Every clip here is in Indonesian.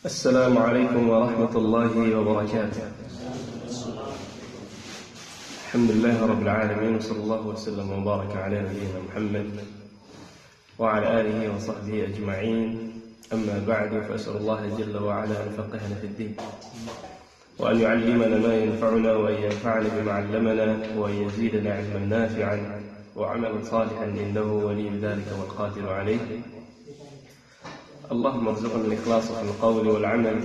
السلام عليكم ورحمة الله وبركاته. الحمد لله رب العالمين، وصلى الله وسلم وبارك على نبينا محمد وعلى آله وصحبه أجمعين. أما بعد، فأسأل الله جل وعلا أن يفقهنا في الدين، وأن يعلمنا ما ينفعنا، وأن ينفعنا بما علمنا، وأن يزيدنا علما نافعا وعملا صالحا، إنه ولي ذلك والقادر عليه. اللهم ارزقنا الإخلاص في القول والعمل،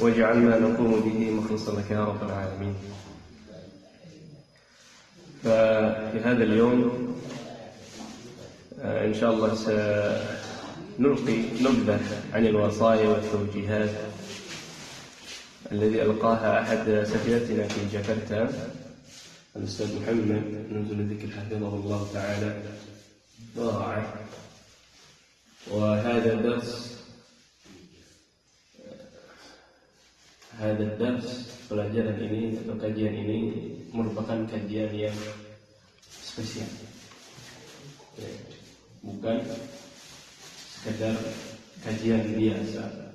واجعلنا نقوم به مخلصا لك يا رب العالمين. ففي هذا اليوم إن شاء الله سنلقي نبذة عن الوصايا والتوجيهات الذي ألقاها أحد سفيرتنا في جاكرتا، الأستاذ محمد نزل الذكر حفظه الله تعالى ورعاه. وهذا الدرس pelajaran ini atau kajian ini merupakan kajian yang spesial, bukan sekedar kajian biasa,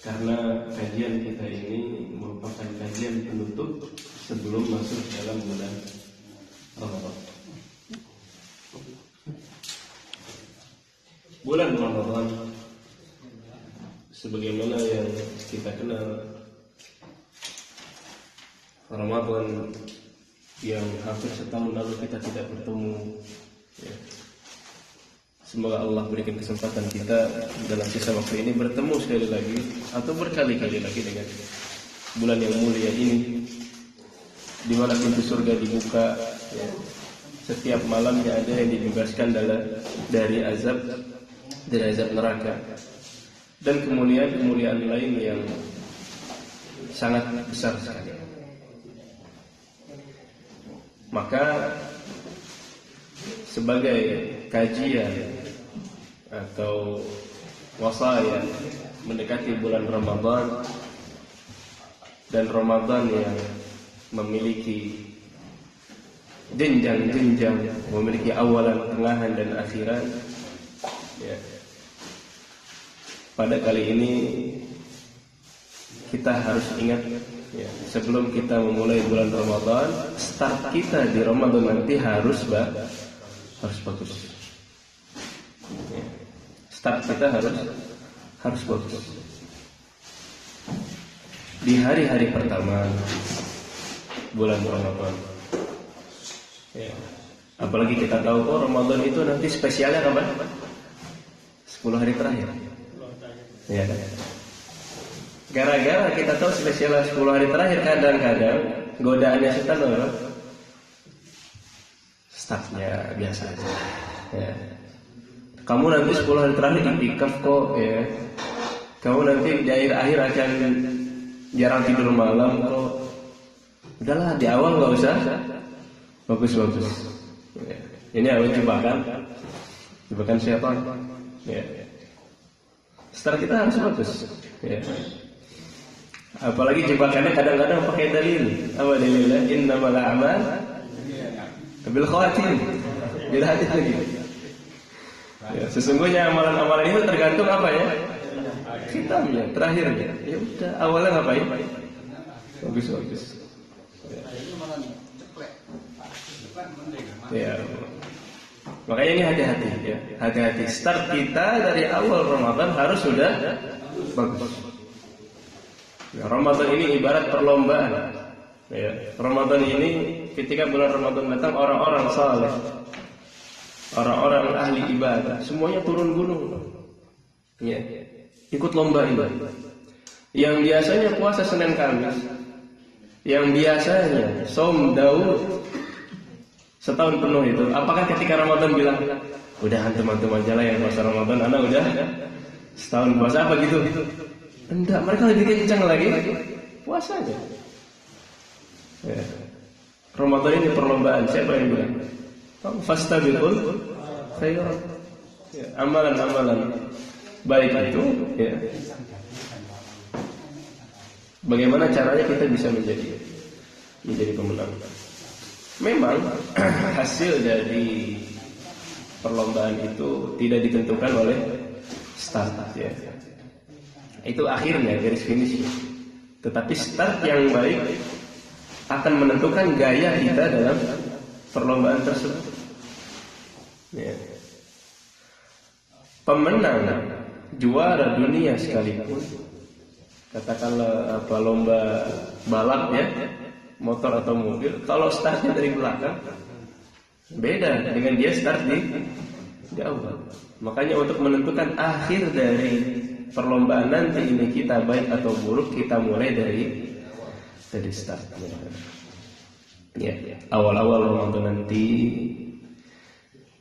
karena kajian kita ini merupakan kajian penutup sebelum masuk dalam bulan Ramadan. Bulan Ramadan, sebagaimana yang kita kenal, Ramadan yang hampir setahun lalu kita tidak bertemu, ya. Semoga Allah berikan kesempatan kita dalam sisa waktu ini bertemu sekali lagi atau berkali-kali lagi dengan bulan yang mulia ini, di mana pintu surga dibuka, ya. Setiap malamnya ada yang dibebaskan dari azab neraka, dan kemuliaan lain yang sangat besar sekali. Maka sebagai kajian atau wasaya mendekati bulan Ramadan, dan Ramadan yang memiliki jenjang, memiliki awalan, tengahan, dan akhiran, ya. Pada kali ini kita harus ingat, ya, sebelum kita memulai bulan Ramadan, start kita di Ramadan nanti harus bagus. Ya. Start kita harus bagus. Di hari-hari pertama bulan Ramadan, ya. Apalagi kita tahu Ramadan itu nanti spesialnya kapan? 10 hari terakhir. Ya. Gara-gara kita tahu spesial 10 hari terakhir, kadang-kadang godaannya setan apa? Startnya biasa aja. Ya. Kamu nanti 10 hari terakhir iktikaf kok, ya. Kamu nanti di akhir akan jarang tidur malam kok. Udahlah, di awal nggak usah bagus. Ya. Ini awal jebakan siapa? Ya. Start kita harus bagus, ya. Apalagi jebakannya kadang-kadang pakai dalil. Apa dalilnya? Innamal a'mal bil khawatim. Bila hadis lagi. Ya, sesungguhnya amalan-amalan itu tergantung apa ya? Kitabnya, terakhirnya. Ya udah, awalnya ngapain? Bagus. Ya. Makanya ini hati-hati, ya. Hati-hati. Start kita dari awal Ramadan harus sudah bagus. Ya, Ramadan ini ibarat perlombaan. Ya. Ramadan ini, ketika bulan Ramadan datang, orang-orang saleh, orang-orang ahli ibadah, semuanya turun gunung. Ya. Ikut lomba ini. Yang biasanya puasa Senin Kamis, yang biasanya Shaum Daud setahun penuh itu, apakah ketika Ramadan bilang, udah antum aja lah yang puasa Ramadan, anak udah setahun puasa apa gitu? Enggak, mereka lebih kencang lagi puasanya. Ya. Ramadan ini perlombaan, siapa yang bilang? Fastabiqul khairat. Ya, amalan-amalan baik itu, ya. Bagaimana caranya kita bisa menjadi pemenang? Memang hasil dari perlombaan itu tidak ditentukan oleh start, ya. Itu akhirnya, garis finish. Tetapi start yang baik akan menentukan gaya kita dalam perlombaan tersebut. Ya. Pemenang juara dunia sekalipun, katakanlah lomba balap ya, motor atau mobil, kalau startnya dari belakang, beda dengan dia start di awal. Makanya untuk menentukan akhir dari perlombaan nanti ini kita baik atau buruk, kita mulai dari startnya. Ya, awal-awal Ramadan nanti,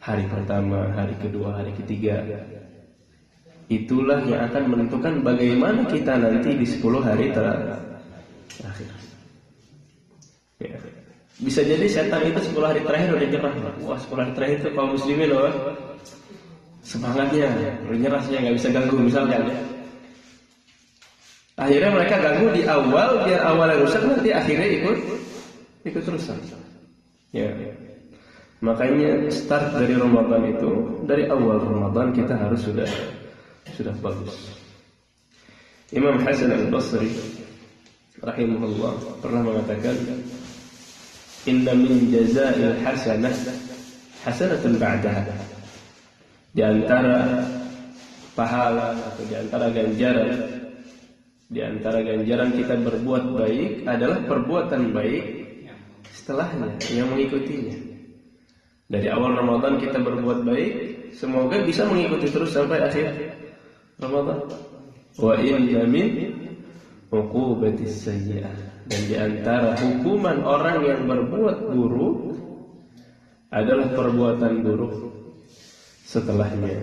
hari pertama, hari kedua, hari ketiga, itulah yang akan menentukan bagaimana kita nanti di 10 hari terakhir. Ya. Bisa jadi setan itu 10 hari terakhir udah nyerah. Wah, 10 hari terakhir itu kaum muslimin loh, semangatnya udah nyerah, saya nggak bisa ganggu misalnya. Akhirnya mereka ganggu di awal, biar awalnya rusak, nanti akhirnya ikut rusak. Ya. Makanya start dari Ramadan itu, dari awal Ramadan kita harus sudah bagus. Imam Hasan al-Basri rahimahullah pernah mengatakan, inna min jaza'il hasanah hasanatun ba'daha. Di antara pahala atau di antara ganjaran kita berbuat baik adalah perbuatan baik setelahnya yang mengikutinya. Dari awal Ramadan kita berbuat baik, semoga bisa mengikuti terus sampai akhir Ramadan. Wa inna min uqubatis sayyi'ah, dan di antara hukuman orang yang berbuat buruk adalah perbuatan buruk setelahnya.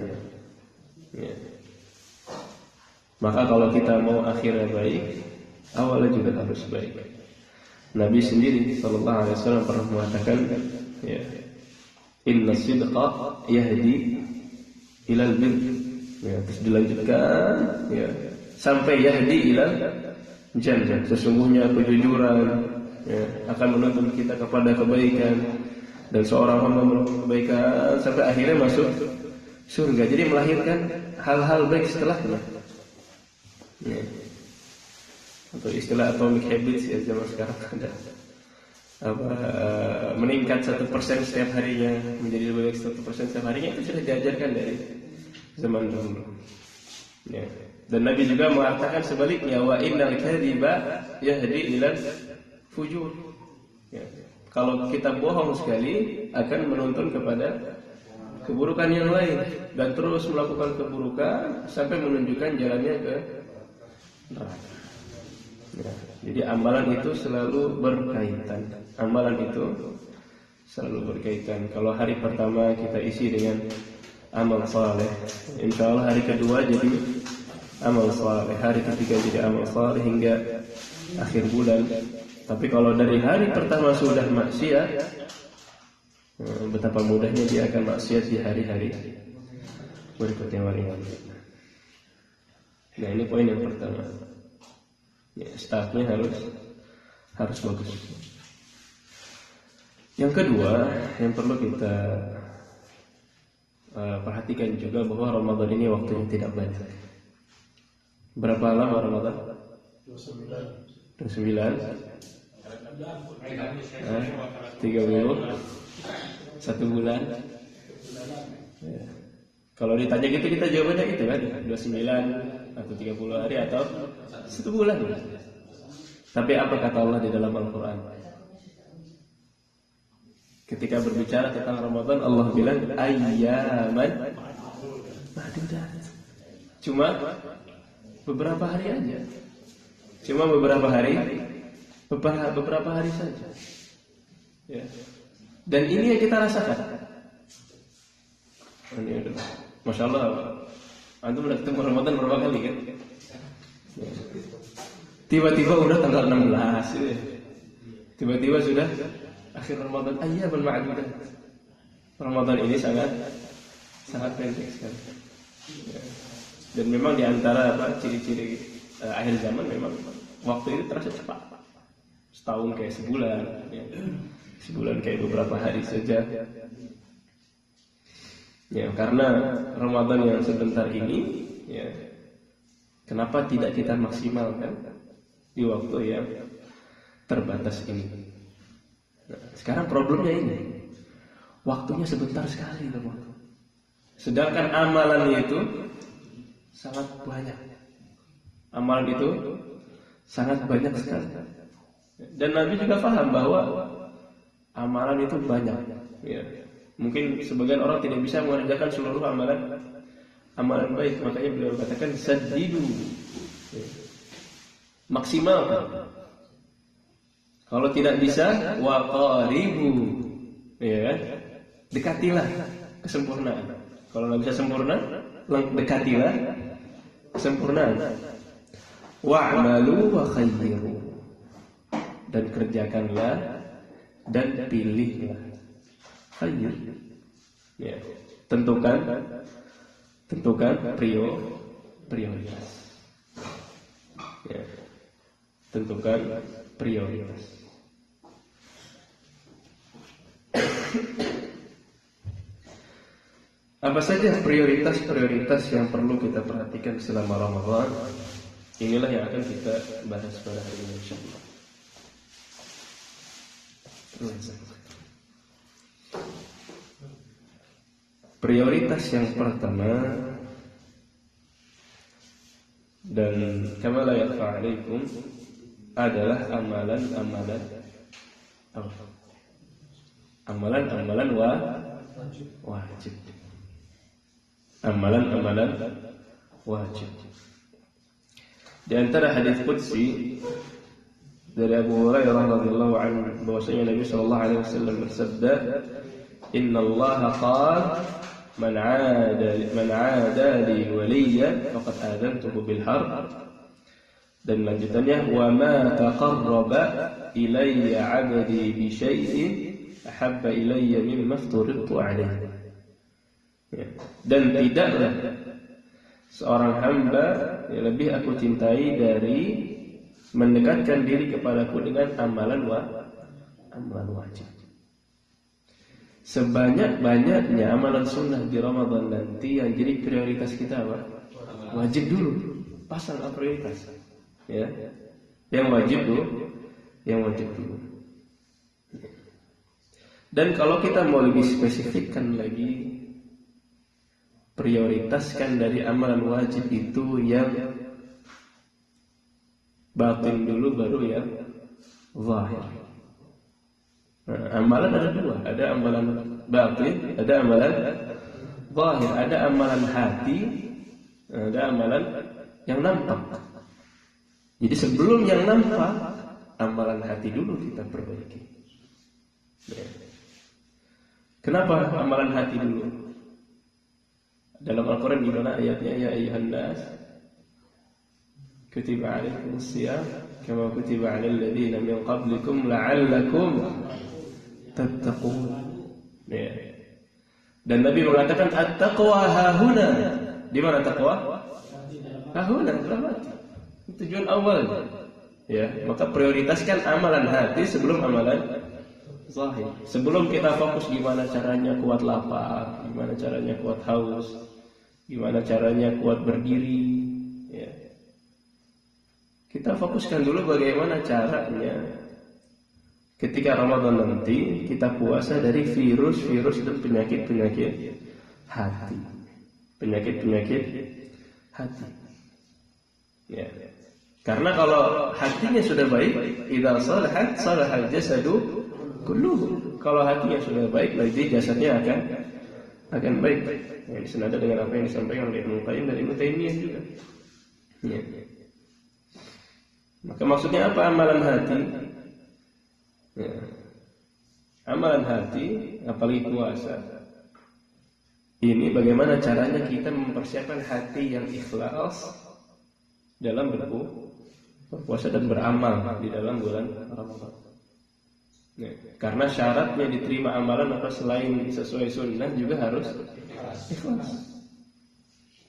Ya. Maka kalau kita mau akhirnya baik, awalnya juga harus baik. Nabi sendiri sallallahu alaihi wasallam pernah mengatakan, ya, inna sidqa yahdi ilal bir. Ya, terus dilanjutkan, ya, sampai yahdi ilal jannah. Sesungguhnya kejujuran, ya, akan menuntun kita kepada kebaikan, dan seorang hamba melakukan kebaikan sampai akhirnya masuk surga. Jadi melahirkan hal-hal baik setelahnya. Ya. Atau istilah atomic habits ya, zaman sekarang ada meningkat 1% setiap harinya, menjadi lebih baik 1% setiap harinya, itu sudah diajarkan dari zaman dahulu. Ya. Dan Nabi juga mengatakan sebaliknya, wa innal kadhiba yahdi ilal fujur. Ya. Kalau kita bohong sekali akan menuntun kepada keburukan yang lain, dan terus melakukan keburukan sampai menunjukkan jalannya ke neraka. Ya. Jadi amalan itu selalu berkaitan. Kalau hari pertama kita isi dengan amal saleh, insya Allah hari kedua jadi amal saleh, hari ketiga jadi amal saleh hingga akhir bulan. Tapi kalau dari hari pertama sudah maksiat, betapa mudahnya dia akan maksiat di hari-hari berikutnya. Nah, ini poin yang pertama. Ya, startnya harus bagus. Yang kedua yang perlu kita perhatikan juga bahwa Ramadan ini waktunya tidak banyak. Berapa lama Ramadan? 29. 30. 1 bulan. Ya. Kalau ditanya gitu kita jawabannya gitu kan, 29 atau 30 hari atau 1 bulan. Tapi apa kata Allah di dalam Al-Quran? Ketika berbicara tentang Ramadan, Allah bilang ayyaman ma'dudat. Cuma beberapa hari aja. Beberapa hari saja. Ya. Dan ini yang kita rasakan. Ini adalah, Masya Allah, antum udah ketemu Ramadan berapa kali kan? Ya. Tiba-tiba udah tanggal 16 ya. Tiba-tiba sudah akhir Ramadan, ayyaman ma'dudat. Ramadan ini sangat pendek sekali. Ya. Dan memang diantara ciri-ciri akhir zaman memang waktu itu terasa cepat. Setahun kayak sebulan, ya. Sebulan kayak beberapa hari saja. Ya, karena Ramadan yang sebentar ini, ya, Kenapa tidak kita maksimalkan di waktu yang terbatas ini? Nah, sekarang problemnya ini, waktunya sebentar sekali, teman. Sedangkan amalan itu sangat banyak. Amalan itu sangat banyak sekali. Dan Nabi juga paham bahwa amalan itu banyak. Ya. Mungkin sebagian orang tidak bisa mengerjakan seluruh amalan baik, makanya beliau katakan saddidu, maksimalkan. Kalau tidak bisa, waqaribu, ya kan? Dekatilah kesempurnaan. Kalau nggak bisa sempurna, dekatilah kesempurnaan. Wa'malu wa khayyiru, dan kerjakanlah dan pilihlah. Khayyir, ya. Tentukan prioritas. Ya. Tentukan prioritas. Apa saja prioritas-prioritas yang perlu kita perhatikan selama Ramadan? Inilah yang akan kita bahas pada hari ini, insyaallah. Prioritas yang pertama, dan kama la yakhfa 'alaikum, adalah amalan-amalan wajib. Amalan-amalan wajib. Di antara hadis qudsi dari Abu Hurairah radhiyallahu anhu bahwasanya Nabi sallallahu alaihi wasallam bersabda, "Innallaha qala man 'ada li waliyyan faqad adantuhu bil harb." Dan lanjutannya, "Wa ma taqarraba ilayya 'abdi bi syai'in ahabba ilayya mimma aftaradtu 'alaihi." Dan tidaklah seorang hamba yang lebih aku cintai dari mendekatkan diri kepadaku dengan amalan wajib. Sebanyak-banyaknya amalan sunnah di Ramadan nanti yang jadi prioritas kita apa? Wajib dulu, pasang prioritas. Ya, yang wajib dulu. Dan kalau kita mau lebih spesifikkan lagi, prioritaskan dari amalan wajib itu yang batin dulu, baru yang zahir. Nah, amalan ada dua, ada amalan batin, ada amalan zahir, ada amalan hati, ada amalan yang nampak. Jadi sebelum yang nampak, amalan hati dulu kita perbaiki. Ya. Kenapa amalan hati dulu? Dalam Al-Quran gimana ayatnya? Ya ayyuhan nas, kutiba alaikumus shiyam kama kutiba alal ladzina min qablikum la'allakum tattaqun. Ya. Dan Nabi mengatakan at-taqwa hahuna. Di mana taqwa? Hahuna, dalam hati. Tujuan awal. Ya, maka prioritaskan amalan hati sebelum amalan zahir. Sebelum kita fokus gimana caranya kuat lapar, gimana caranya kuat haus, gimana caranya kuat berdiri, ya. Kita fokuskan dulu bagaimana caranya ketika Ramadan nanti kita puasa dari virus-virus dan penyakit-penyakit hati. Penyakit-penyakit hati. Ya. Karena kalau hatinya sudah baik, idza salahat salahal jasadu kulluhu. Kalau hatinya sudah baik, nanti jasadnya akan baik. Ya, senada dengan apa yang disampaikan oleh Ibnu Qayyim dan Ibnu Taimiyah juga. Ya. Maka maksudnya apa amalan hati? Ya. Amalan hati, apalagi puasa. Ini bagaimana caranya kita mempersiapkan hati yang ikhlas dalam berpuasa dan beramal di dalam bulan Ramadan. Ya, karena syaratnya diterima amalan apa selain sesuai sunnah juga harus ikhlas.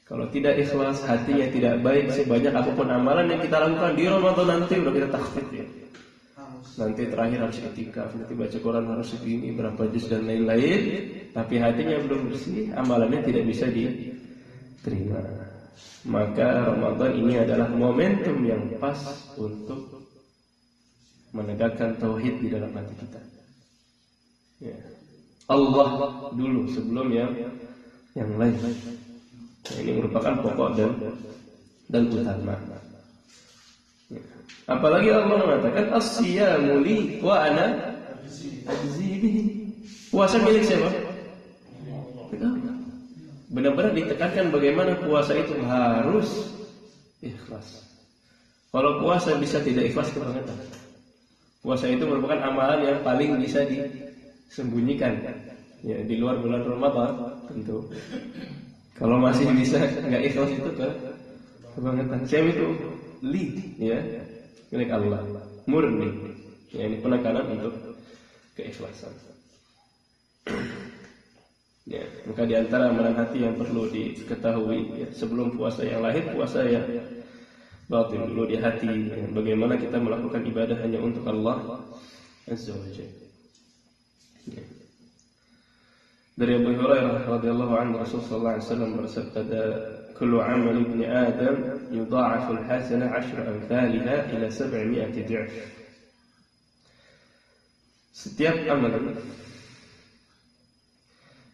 Kalau tidak ikhlas, hatinya tidak baik, sebanyak apapun amalan yang kita lakukan di Ramadan nanti udah kita takhfif ya. Nanti terakhir harus i'tikaf, nanti baca Quran harus segini, berapa juz dan lain-lain, tapi hatinya belum bersih, amalannya tidak bisa diterima. maka Ramadan ini adalah momentum yang pas untuk menegakkan tauhid di dalam hati kita. Ya. Allah dulu sebelum yang lain. Nah, ini merupakan pokok dan utama. Ya. Apalagi Allah mengatakan as-siyamu li wa ana ajzi bihi. Puasa milik siapa? Benar-benar ditekankan bagaimana puasa itu harus ikhlas. Kalau puasa bisa tidak ikhlas, kebangetan. Puasa itu merupakan amalan yang paling bisa disembunyikan. Ya, di luar bulan Ramadan tentu. Kalau masih bisa nggak ikhlas itu kebangetan. Siapa itu? Li, ya, milik Allah, murni. Ya, ini penekanan untuk keikhlasan. Ya, maka di antara amalan hati yang perlu diketahui, ya, sebelum puasa yang lahir, puasa yang batin dulu di hati. Ya, bagaimana kita melakukan ibadah hanya untuk Allah Azza wa Jalla. Ya. Dari Abu Hurairah radhiyallahu anhu, Rasulullah SAW bersabda, "Kullu 'amali ibni Adam yudha'afu al-hasanah 10 amthaliha ila 700 dha'f."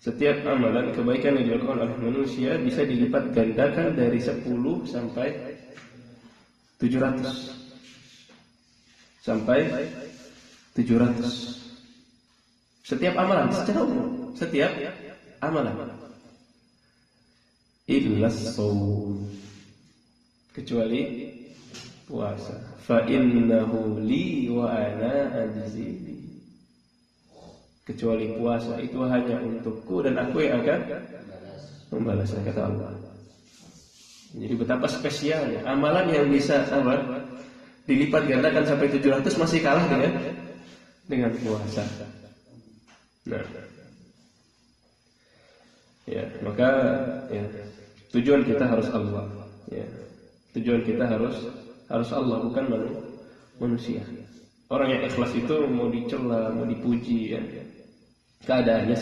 Setiap amalan kebaikan yang dilakukan oleh manusia bisa dilipat gandakan dari 10 sampai 700. Sampai 700. Setiap amalan secara umum, setiap amalan. Illa shaum, kecuali puasa. Fa innahu li wa ana ajzi bi. Kecuali puasa itu hanya untukku dan aku yang akan membalasnya, kata Allah. Jadi betapa spesialnya amalan yang bisa dilipat gandakan sampai 700 masih kalah dengan puasa. Nah, ya, maka ya, tujuan kita harus Allah. Ya, tujuan kita harus Allah, bukan manusia. Orang yang ikhlas itu mau dicela, mau dipuji, ya, keadaannya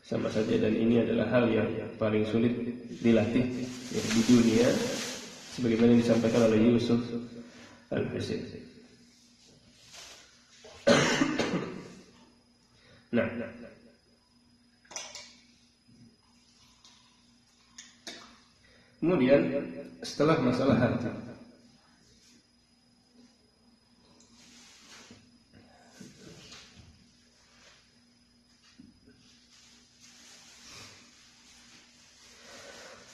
sama saja. Dan ini adalah hal yang paling sulit dilatih, ya, di dunia, sebagaimana yang disampaikan oleh Yusuf Al-Husain. Nah, kemudian setelah masalah hati,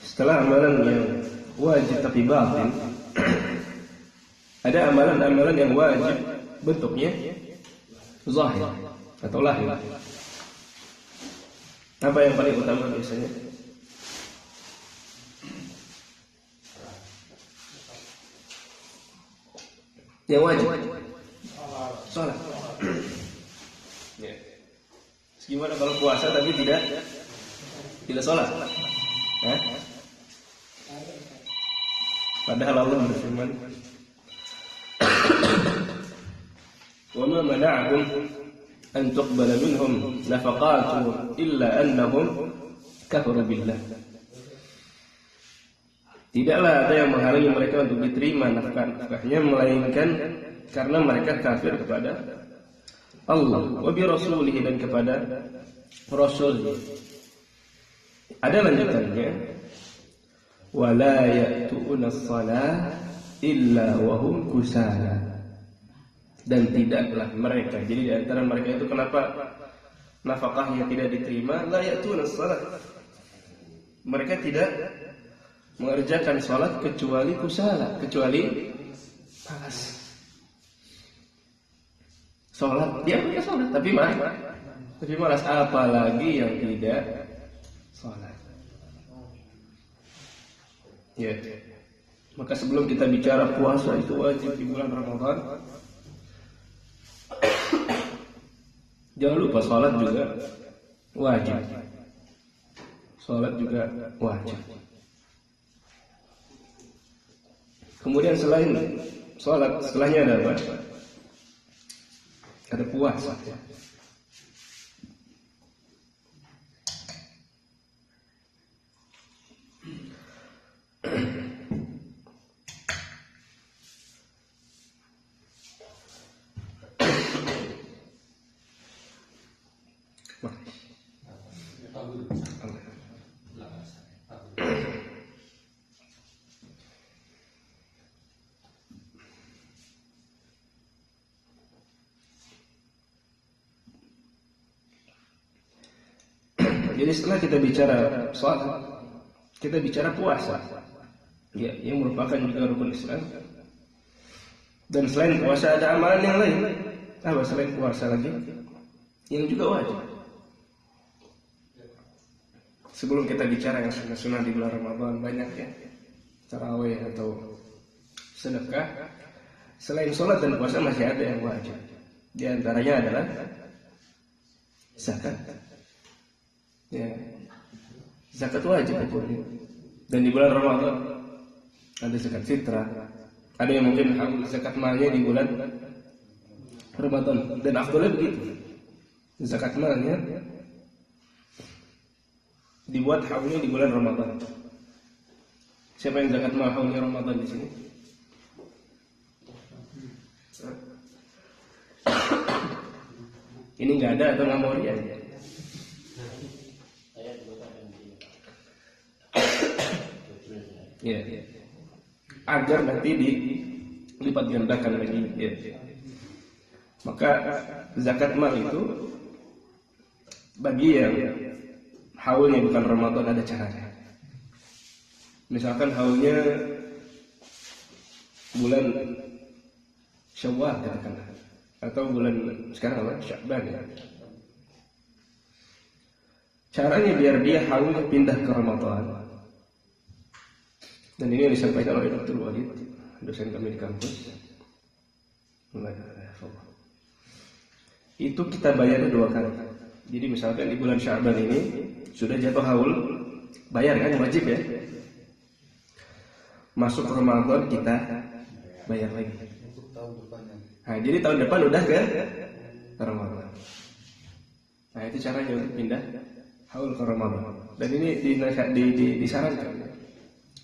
setelah amalan yang wajib tapi batin, ada amalan-amalan yang wajib bentuknya zahir atau lahir. Apa yang paling utama biasanya? Yang wajib, sholat. Ya. Gimana kalau puasa tapi tidak sholat? Padahal Allah berfirman, "Wa ma mana'ahum an tuqbala minhum nafaqatuhum illa annahum kafaru billah." Tidaklah ada yang menghalangi mereka untuk diterima nafkahnya melainkan karena mereka kafir kepada Allah, wa bi rasulihi, dan kepada Rasulnya. Ada lanjutannya, wala ya'tuuna as-salah illa wa hum kusala, dan tidaklah mereka, jadi di antara mereka itu kenapa nafkahnya tidak diterima, la ya'tuuna as-salah, mereka tidak mengerjakan salat kecuali kusala, kecuali malas. Salat, dia punya salat tapi malas, apalagi yang tidak salat. Ya. Maka sebelum kita bicara puasa itu wajib di bulan Ramadan, jangan lupa salat juga wajib. Salat juga wajib. Kemudian selain salat, setelahnya ada apa? Ada puasa. Jadi setelah kita bicara sholat, kita bicara puasa, ya, yang merupakan juga rukun Islam. Dan selain puasa ada amalan yang lain. Apa selain puasa lagi? Yang juga wajib. Sebelum kita bicara yang sunnah-sunnah di bulan Ramadan banyak ya, tarawih atau sedekah. Selain sholat dan puasa masih ada yang wajib. Di antaranya adalah zakat. Ya, zakat wajib hukumnya. Dan di bulan Ramadan ada zakat fitrah. Ada yang mungkin zakat malnya di bulan Ramadan. Dan afdalnya begitu. Zakat malnya dibuat haulnya di bulan Ramadan. Siapa yang zakat mal haulnya Ramadan di sini? Ini nggak ada atau nggak mau lihat? Ya, ya. Agar nanti dilipat gandakan lagi. Ya. Maka zakat mal itu bagi yang haulnya bukan Ramadan ada caranya. Misalkan haulnya bulan Syawal katakanlah, atau bulan sekarang apa? Sya'ban ya. Caranya biar dia haulnya pindah ke Ramadan. Dan ini yang disampaikan oleh Dr. Walid, dosen kami di kampus. Itu kita bayar 2 kali. Jadi misalkan di bulan Sya'ban ini sudah jatuh haul, bayar kan, wajib ya. Masuk Ramadan kita bayar lagi. Nah, jadi tahun depan udah ke Ramadan. Nah, itu caranya untuk pindah haul ke Ramadan. Dan ini disarankan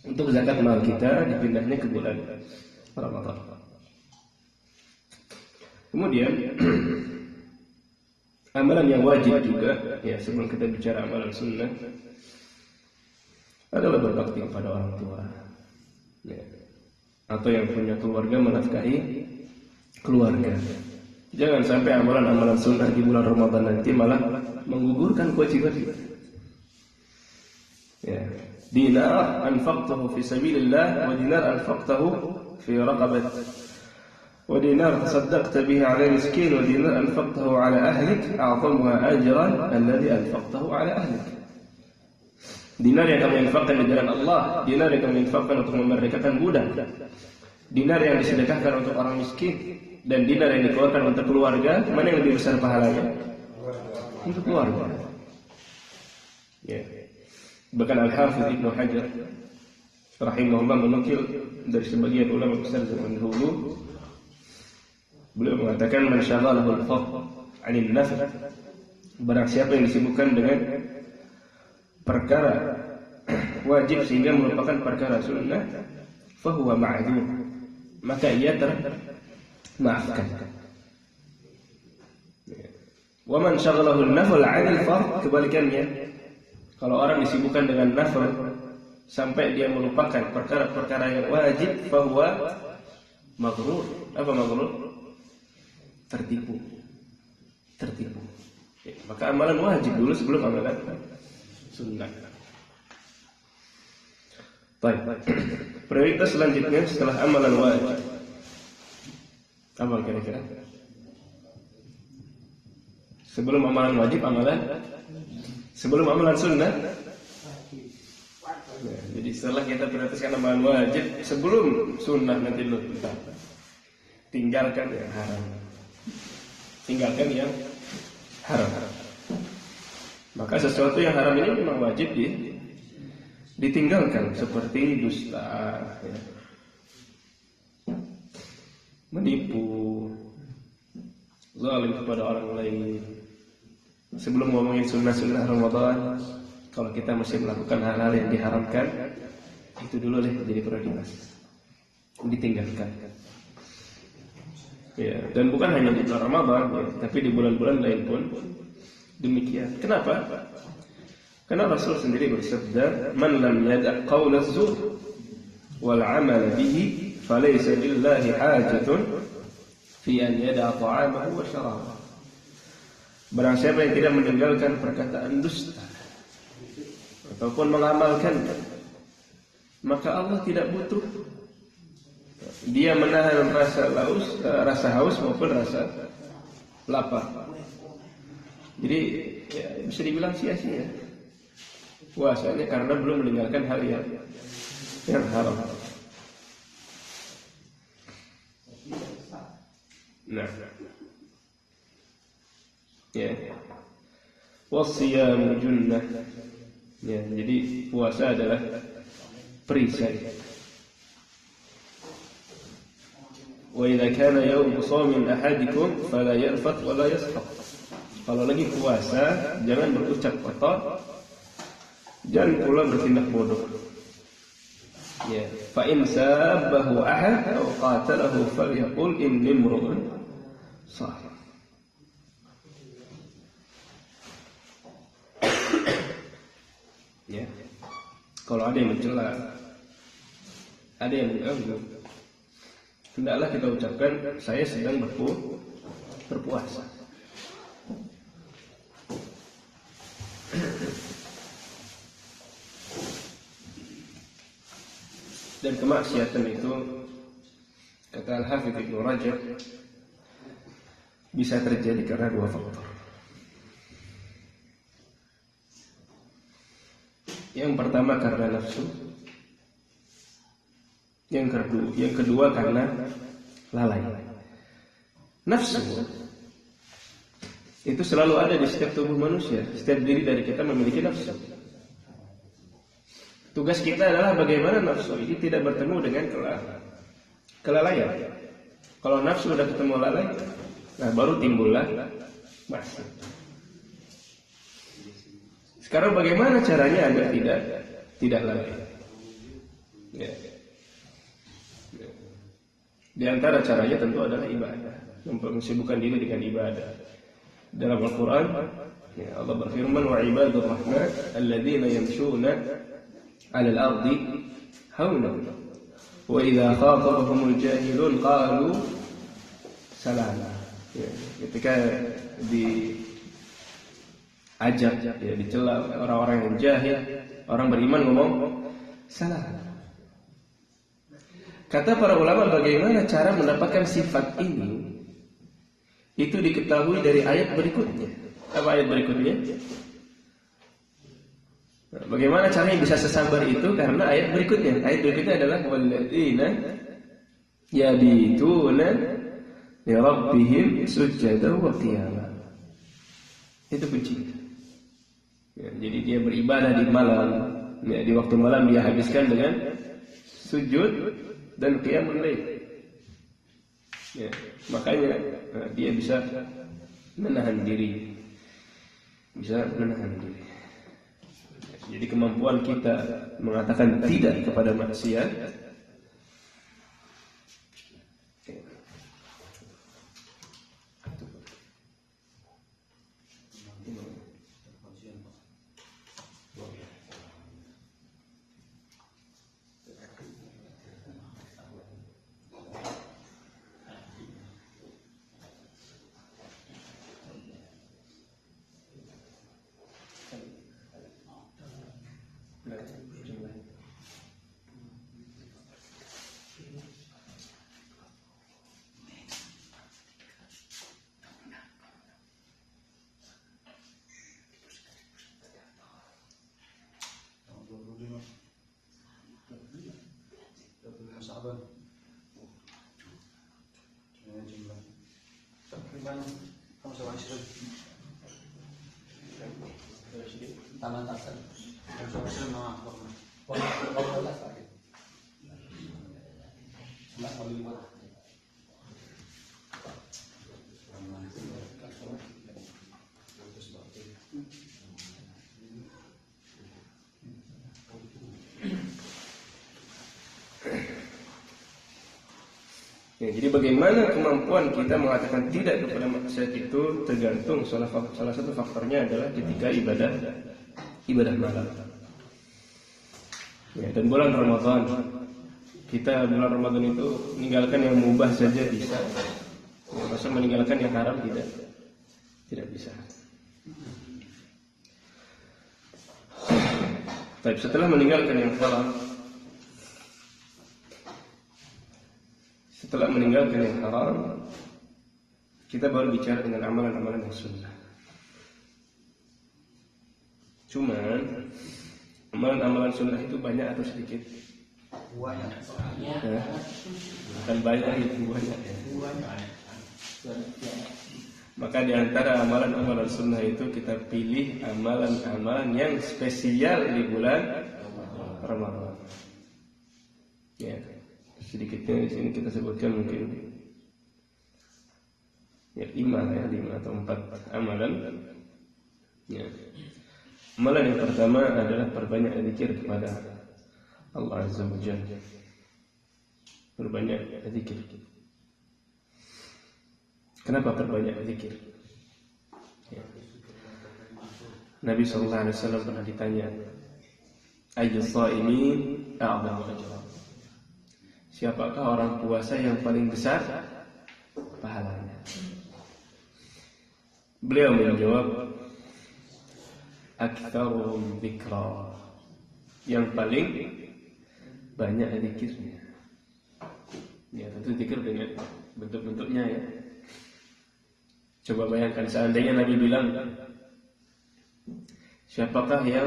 untuk zakat mal kita dipindahnya ke bulan Ramadan. Kemudian amalan yang wajib juga, ya sebelum kita bicara amalan sunnah, adalah berbakti kepada orang tua, ya. Atau yang punya keluarga menafkahi keluarga. Jangan sampai amalan-amalan sunnah di bulan Ramadan nanti malah menggugurkan kewajiban kita. Ya. Dinar anfaqtahu fi sabilillah wa dinar anfaqtahu fi raqabah wa dinar tasaddaqta bihi 'ala miskin wa dinar anfaqtahu 'ala ahlik a'zamuha ajran alladhi anfaqtahu 'ala ahlik. Dinar yang kamu infakkan di jalan Allah, dinar yang kamu infakkan untuk memerdekakan budak, dinar yang disedekahkan untuk orang miskin, dan dinar yang dikeluarkan untuk keluarga, mana yang lebih besar pahalanya? Untuk keluarga. Ya. Bahkan Al-Hafidz Ibnu Hajar rahimahullah menukil dari sebagian ulama besar zaman dahulu, beliau mengatakan man syaghalahu al-fadl 'anil nafl, barang siapa yang disibukkan dengan perkara wajib sehingga melupakan perkara sunnah, fahuwa ma'dzur, maka ia termaafkan. Wa man syaghalahu an-nafl 'anil fardh, kebalikannya, kalau orang disibukkan dengan nafil sampai dia melupakan perkara-perkara yang wajib, fahuwa maghrur. Apa maghrur? Tertipu. Ya, maka amalan wajib dulu sebelum amalan sunnah. Baik. Prioritas selanjutnya setelah amalan wajib, apa kira-kira? Sebelum amalan wajib, sebelum amalan sunnah. Ya, jadi setelah kita prioritaskan amalan wajib, sebelum sunnah nanti dulu kita tinggalkan yang haram. Tinggalkan yang haram. Maka sesuatu yang haram ini memang wajib ditinggalkan, seperti dusta, ya. Menipu, zalim kepada orang lain. Sebelum ngomongin sunnah-sunnah Ramadan, kalau kita masih melakukan hal-hal yang diharamkan, Itu dulu jadi prioritas, ditinggalkan. Ya, dan bukan hanya di bulan Ramadan, ya, tapi di bulan-bulan lain pun demikian. Kenapa? Karena Rasul sendiri bersabda, "Man lam yada' qaula az-zur wal 'amal bihi, falaysa lillahi hajatun fi an yada'a ta'amahu wa syarabahu." Barang siapa yang tidak meninggalkan perkataan dusta ataupun mengamalkan, maka Allah tidak butuh dia menahan rasa haus maupun rasa lapar. Jadi ya, bisa dibilang sia-sia puasanya karena belum meninggalkan hal yang haram. Nah, ya, wasiyam junnah. Ya, jadi puasa adalah perisai. Wa idza kana yawm shaum ahadikum fala yarfath wa la yaskhab. Kalau lagi puasa jangan berucap kotor, jangan pula bertindak bodoh. Ya, fa in sabahu ahad aw qatalahu falyaqul inni imru'un shahih. Ya. Kalau ada yang mencela, ada yang mengganggu, hendaklah kita ucapkan saya sedang berpuasa. Dan kemaksiatan itu, kata Al-Hafidz Ibnu Rajab, bisa terjadi karena dua faktor. Yang pertama karena nafsu, yang kedua karena lalai. Nafsu itu selalu ada di setiap tubuh manusia. Setiap diri dari kita memiliki nafsu. Tugas kita adalah bagaimana nafsu ini tidak bertemu dengan kelalaian. Kalau nafsu sudah ketemu lalai, nah baru timbullah maksiat. Sekarang bagaimana caranya agar tidak lalai? Ya. Di antara caranya tentu adalah ibadah, mensibukkan diri dengan ibadah. Dalam Al-Quran, ya, Allah berfirman, wa ibadur rahman alladzina yamshuna 'alal ardi haunan wa idza khatabahumul jahilun qalu salama. Ya, ketika diajak, ya, dicela orang-orang yang jahil, orang beriman ngomong salam. Kata para ulama, bagaimana cara mendapatkan sifat ini? Itu diketahui dari ayat berikutnya. Apa ayat berikutnya? Bagaimana caranya bisa sesabar itu? Karena ayat berikutnya. Ayat berikutnya adalah walladzina yabituna li rabbihim sujada wa qiyama. Itu kunci. Ya, jadi dia beribadah di malam. Ya, di waktu malam dia habiskan dengan sujud dan qiyamul lail. Ya, makanya dia bisa menahan diri. Jadi kemampuan kita mengatakan tidak kepada maksiat Taman Taksan. Ya, jadi bagaimana kemampuan kita mengatakan tidak kepada maksiat itu tergantung salah satu faktornya adalah ketika ibadah malam. Ya, dan bulan Ramadan, kita bulan Ramadan itu meninggalkan yang mubah saja bisa. Ya, masa meninggalkan yang haram tidak bisa. Tapi setelah meninggalkan yang haram, setelah meninggalkan yang haram, kita baru bicara dengan amalan-amalan yang sunnah. Cuman amalan-amalan sunnah itu banyak atau sedikit? Banyak. Bukan banyak, itu banyak. Maka di antara amalan-amalan sunnah itu kita pilih amalan-amalan yang spesial di bulan Ramadan. Ya, sedikitnya di sini kita sebutkan mungkin ya 5 atau 4 amalan. Ya. Amalan yang pertama adalah perbanyak zikir kepada Allah Azza wa Jalla. Perbanyak zikir. Kenapa perbanyak zikir? Ya. Nabi SAW pernah ditanya, Ayyus sha'imin a'zamu ajran. Siapakah orang puasa yang paling besar pahalanya? Beliau menjawab, Aktsaruhum dzikra. Yang paling banyak zikirnya. Ya, tentu zikir dengan bentuk-bentuknya ya. Coba bayangkan seandainya Nabi bilang, siapakah yang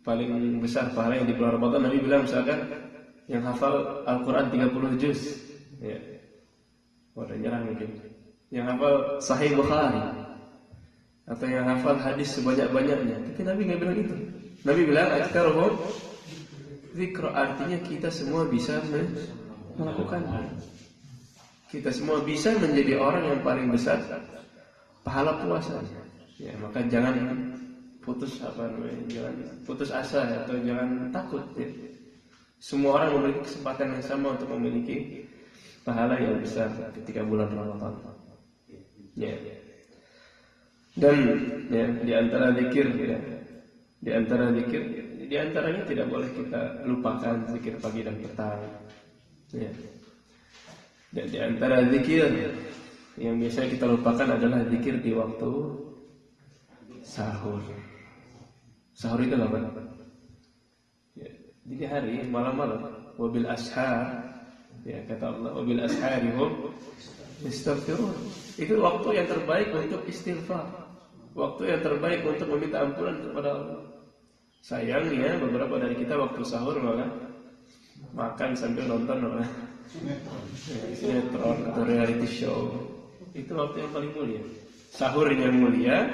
paling besar pahalanya di bulan Ramadan? Nabi bilang misalkan yang hafal Al-Quran 30 juz, ya, wadah nyerah mungkin. Yang hafal Sahih Bukhari, atau yang hafal hadis sebanyak-banyaknya. Tapi Nabi nggak bilang itu. Nabi bilang aktsaruhum dzikra, artinya kita semua bisa melakukannya. Kita semua bisa menjadi orang yang paling besar pahala puasa. Ya, maka jangan putus asa atau jangan takut. Ya. Semua orang memiliki kesempatan yang sama untuk memiliki pahala yang besar ketika bulan Ramadan. Ya. Dan ya, di antara zikir, di antaranya tidak boleh kita lupakan zikir pagi dan petang. Ya. Dan di antara zikir yang biasanya kita lupakan adalah zikir di waktu sahur. Sahur itu apa? Ya, di hari malam-malam. Wabil ashar, ya kata Allah, wabil asharihum istaghfirun. Itu waktu yang terbaik untuk istighfar. Waktu yang terbaik untuk meminta ampunan kepada Allah. Sayangnya beberapa dari kita waktu sahur malah makan sambil nonton sinetron atau reality show. Itu waktu yang paling mulia. Sahurnya mulia,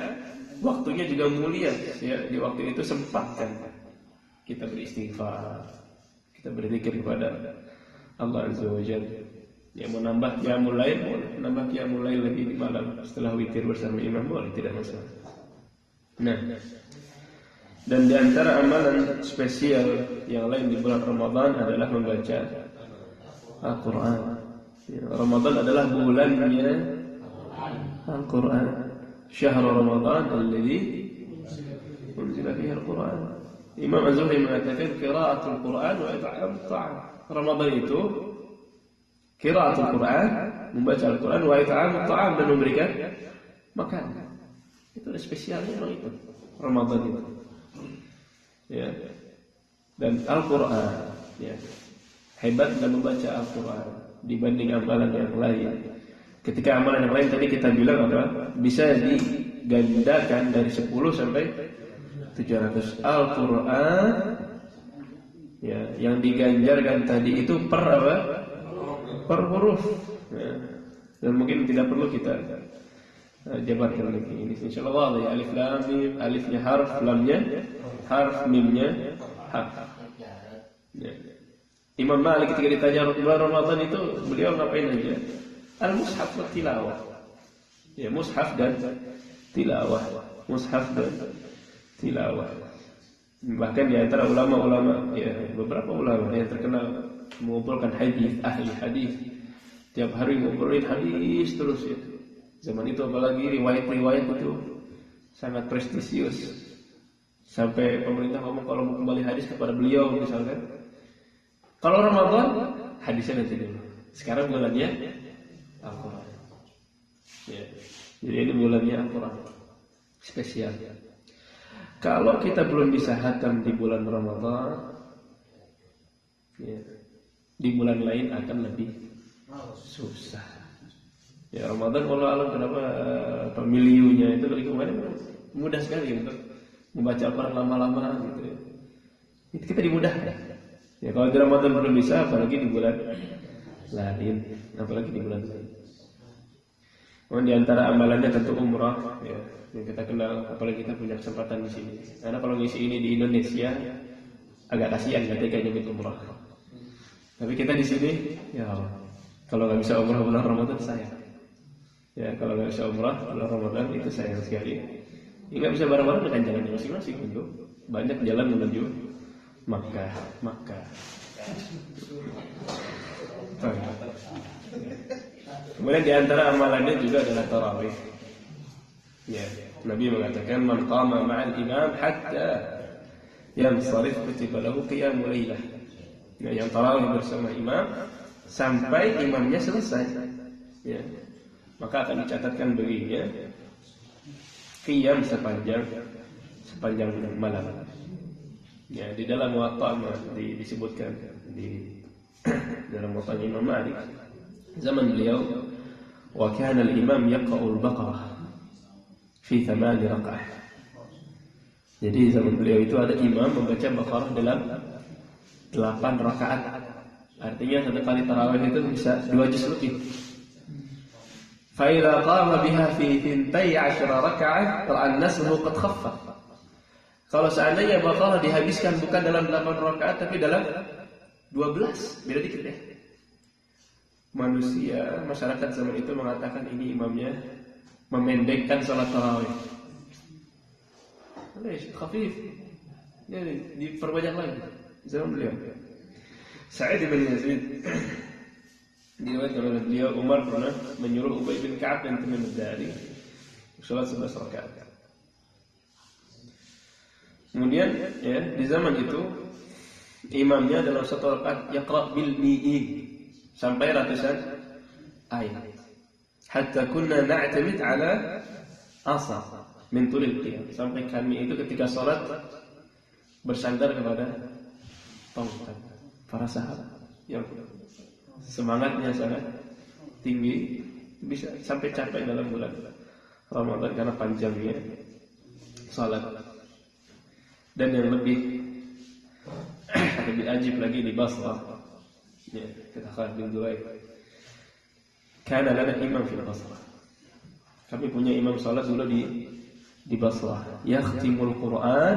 waktunya juga mulia. Ya, di waktu itu sempatkan kita beristighfar, kita berzikir kepada Allah Azza wa Jalla. Ya, mau nambah qiyamul lail boleh, nambah qiyamul lail lagi di malam setelah witir bersama imam boleh, tidak masalah. Nah, dan di antara amalan spesial yang lain di bulan Ramadan adalah membaca Al-Quran. Ya, Ramadan adalah bulannya Al-Quran. Syahrul Ramadan alladzi unzila fihi Al-Quran. Imam Az-Zuhri mengatakan qiraatul Quran wa it'amut ta'am. Ramadan itu qiraatul Quran, membaca Al-Quran, wa it'amut ta'am, dan memberikan makan. Itu ada spesialnya memang itu Ramadan itu. Ya. Dan Al-Quran, ya, hebatnya membaca Al-Quran dibanding amalan yang lain. Ketika amalan yang lain tadi kita bilang adalah bisa digandakan dari 10 sampai 700. Al-Quran, ya, yang diganjarkan tadi itu per apa? Per huruf. Ya. Dan mungkin tidak perlu kita jabarkan lagi. Ini insyaallah ya, alif lam mim, alifnya harf, lamnya harf, mimnya harf. Ya. Imam Malik ketika ditanya bulan Ramadan itu beliau ngapain aja? Al-mushaf wa tilawah. Ya, mushaf dan tilawah. Mushaf dan tilawah. Bahkan di antara ulama-ulama, ya, beberapa ulama yang terkenal mengumpulkan hadis, ahli hadis, Tiap hari ngobrolin hadis terus ya. Zaman itu apalagi riwayat-riwayat itu sangat prestisius. Sampai pemerintah ngomong kalau mau kembali hadis kepada beliau misalkan. Kalau Ramadan hadisnya nanti dulu. Sekarang bulannya Al-Quran. Ya. Jadi ini bulannya Al-Quran spesial. Kalau kita belum bisa hatam di bulan Ramadan, ya, di bulan lain akan lebih susah. Ya Ramadan kalau alam kenapa pemiliunya itu dari kemarin mudah sekali untuk membaca Al-Quran lama-lama gitu ya. Itu kita dimudahkan. Ya kalau di Ramadan belum bisa, apalagi di bulan lain, apalagi di bulan lain. Di antara amalannya tentu umrah, ya, yang kita kenal, apalagi kita punya kesempatan di sini. Karena kalau ngisi ini di Indonesia agak kasihan ketika nyebut umrah. Tapi kita di sini, ya kalau nggak bisa umrah bulan Ramadan sayang. Ya kalau nggak bisa umrah bulan Ramadan itu sayang sekali. Nggak bisa bareng-bareng dengan jalannya masing-masing itu. Banyak jalan menuju Makkah. Kemudian di antara amalannya juga adalah tarawih. Ya, Nabi mengatakan man qama ma'al imam hatta yansarif kutiba lahu qiyamul lailah. Nah, yang tarawih bersama imam sampai imamnya selesai. Ya. Maka akan dicatatkan baginya qiyam sepanjang malam. Ya, di dalam Muwatta disebutkan di dalam Muwatta Imam Malik zaman beliau wa kana al-imam yaqra'u al-Baqarah fi 8 rakaat. Jadi zaman beliau itu ada imam membaca Baqarah dalam 8 rakaat. Artinya satu kali tarawih itu bisa 2 juz lebih. Fa idza qama biha fi 12 rakaat ra'an-nasru qad khaffa. Kalau seandainya Baqarah dihabiskan bukan dalam 8 rakaat tapi dalam 12, beda dikit ya. Masyarakat zaman itu mengatakan ini imamnya memendekkan salat tarawih. Khafif. Jadi diperbanyak lagi zaman beliau. Sa'id bin Yazid diriwayatkan oleh beliau Umar pernah menyuruh Ubay bin Ka'ab dan Tamim ad-Dari salat 11 rakaat. Kemudian ya, di zaman itu imamnya dalam satu rakaat yaqra' bil mi'in sampai ratusan ayat. Hatta kunna na'tamid ala asa min tulil qiyam. Sampai kami itu ketika salat bersandar kepada tongkat para sahabat yang semangatnya sangat tinggi, bisa sampai capek dalam bulan Ramadan karena panjangnya salat. Dan yang lebih ajib lagi di Basrah, ya, kata Khalid bin Duwaid, kana lana imam di Basrah. Kami punya imam salat dulu di Basrah, yakhtimul Quran,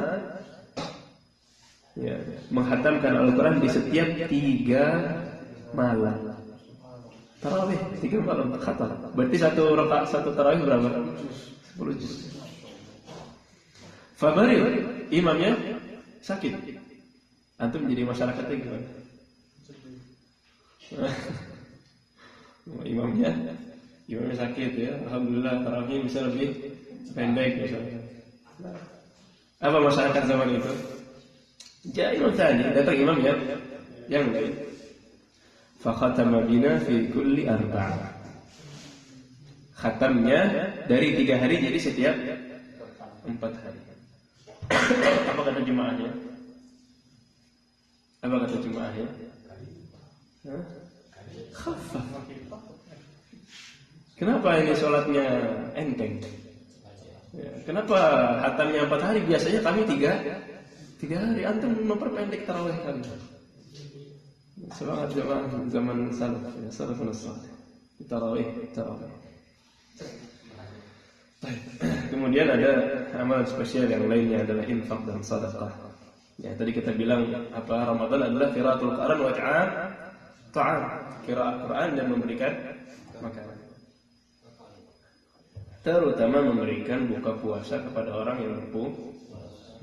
ya, menghatamkan Al-Quran di setiap 3 malam. Tarawih 3 malam khatam. Berarti satu rakaat satu tarawih berapa? 10 juz. Fabarir, imamnya sakit. Antum jadi masyarakatnya gimana? Imamnya sakit ya. Alhamdulillah tarawih bisa lebih pendek misalnya. Apa masyarakat zaman itu? Jadi imam tadi datang imam yang lain. Fakhatama bina fi kulli arba'ah. Khatamnya dari 3 hari jadi setiap 4 hari. Apa kata jemaahnya? Khaffaf. Kenapa ini sholatnya enteng? Ya, kenapa hatamnya 4 hari? Biasanya kami 3 hari. Antum memperpendek tarawih kami. Semangat jemaah zaman salaf, ya, salafun salih. Tarawih. Kemudian ada amalan spesial yang lainnya adalah infak dan sedekah. Ya, tadi kita bilang apa Ramadan adalah qiraatul Quran wa ta'am, qiraat Quran dan memberikan makanan. Terutama memberikan buka puasa kepada orang yang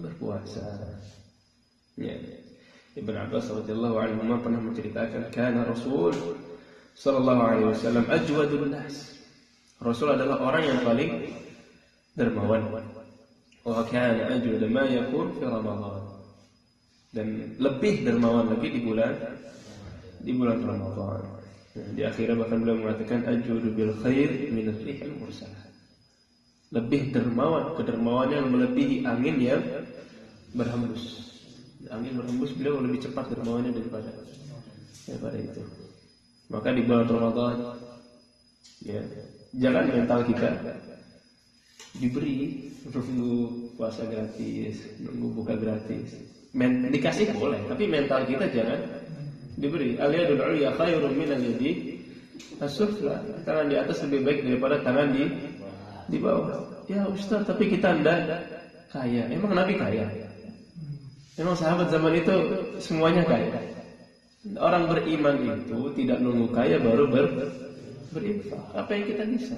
berpuasa. Ya. Ibn Abbas radhiyallahu anhu pernah menceritakan kana Rasul sallallahu alaihi wasallam ajwadun nas. Rasul adalah orang yang paling dermawan. Wa kana ajwad ma yakun fi Ramadan. Dan lebih dermawan lagi di bulan Ramadan. Di akhirnya bahkan beliau mengatakan ajwadu bil khair min ar-rihil mursalah. Lebih dermawan, kedermawannya yang melebihi angin yang berhembus. Angin berhembus beliau lebih cepat dermawannya daripada itu. Maka di bulan Ramadan, ya, jangan mental kita diberi nunggu puasa gratis, nunggu buka gratis. Dikasih boleh, tapi mental kita jangan diberi. Al-yadul ulya khairun min al-yadi as-sufla. Tangan di atas lebih baik daripada tangan di bawah. Ya Ustaz, tapi kita enggak kaya. Emang Nabi kaya? Emang sahabat zaman itu semuanya kaya? Orang beriman itu tidak nunggu kaya baru berinfak. Apa yang kita bisa?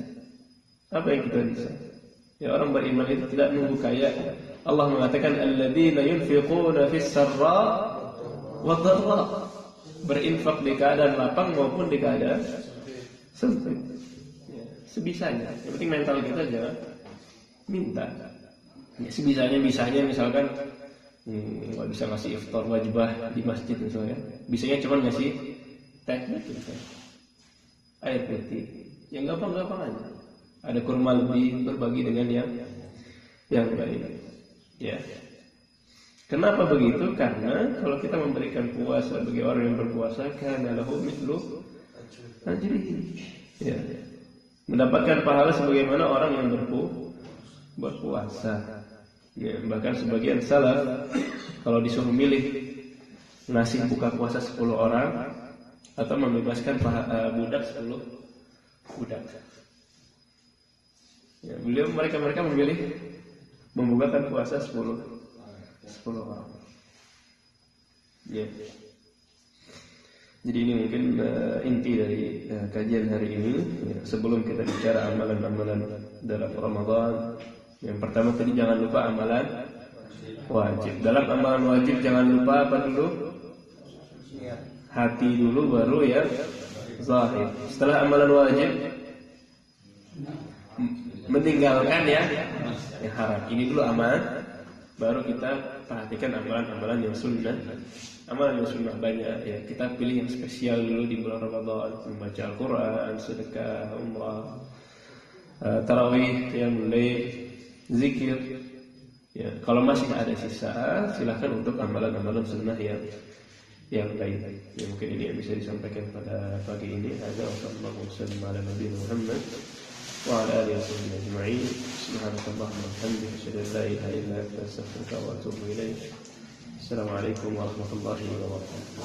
Apa yang kita bisa? Ya, orang beriman itu tidak nunggu kaya. Allah mengatakan alladzina yunfiquna fis sarra wa dharra. Berinfak di keadaan lapang maupun di keadaan sempit. Ya, sebisanya. Yang penting mental kita jangan minta. Ya, sebisanya misalkan nggak bisa ngasih iftar wajibah di masjid misalnya. Bisanya cuma ngasih teh gitu, air putih. Yang gampang-gampang aja. Ada kurma lebih, berbagi dengan yang lain. Ya. Kenapa begitu? Karena kalau kita memberikan puasa bagi orang yang berpuasa, kana lahu mithlu ajrihi. Ya. Mendapatkan pahala sebagaimana orang yang berpuasa. Ya, bahkan sebagian salaf kalau disuruh milih ngasih buka puasa 10 orang atau membebaskan budak 10 budak. Ya, mereka memilih membukakan puasa 10 orang. Ya. Jadi ini mungkin inti dari kajian hari ini. Ya, sebelum kita bicara amalan-amalan dalam Ramadan, yang pertama tadi jangan lupa amalan wajib. Dalam amalan wajib jangan lupa apa dulu? Hati dulu baru ya zahir. Setelah amalan wajib meninggalkan ya haram. Ini dulu amal, baru kita perhatikan amalan-amalan yang sunnah. Amalan yang sunnah banyak ya. Kita pilih yang spesial dulu di bulan Ramadan, membaca Al-Quran, sedekah, umrah, tarawih, qiyamul lail, zikir. Ya, kalau masih ada sisa, silakan untuk amalan-amalan sunnah yang lain. Ya, mungkin ini yang bisa disampaikan pada pagi ini. Ada wassalamualaikum warahmatullahi wabarakatuh. Wa ala alihi washabbihi ajma'in. Subhanakallahumma wa bihamdika asyhadu an la ilaha illa anta astaghfiruka wa atubu ilaik. Assalamualaikum warahmatullahi wabarakatuh.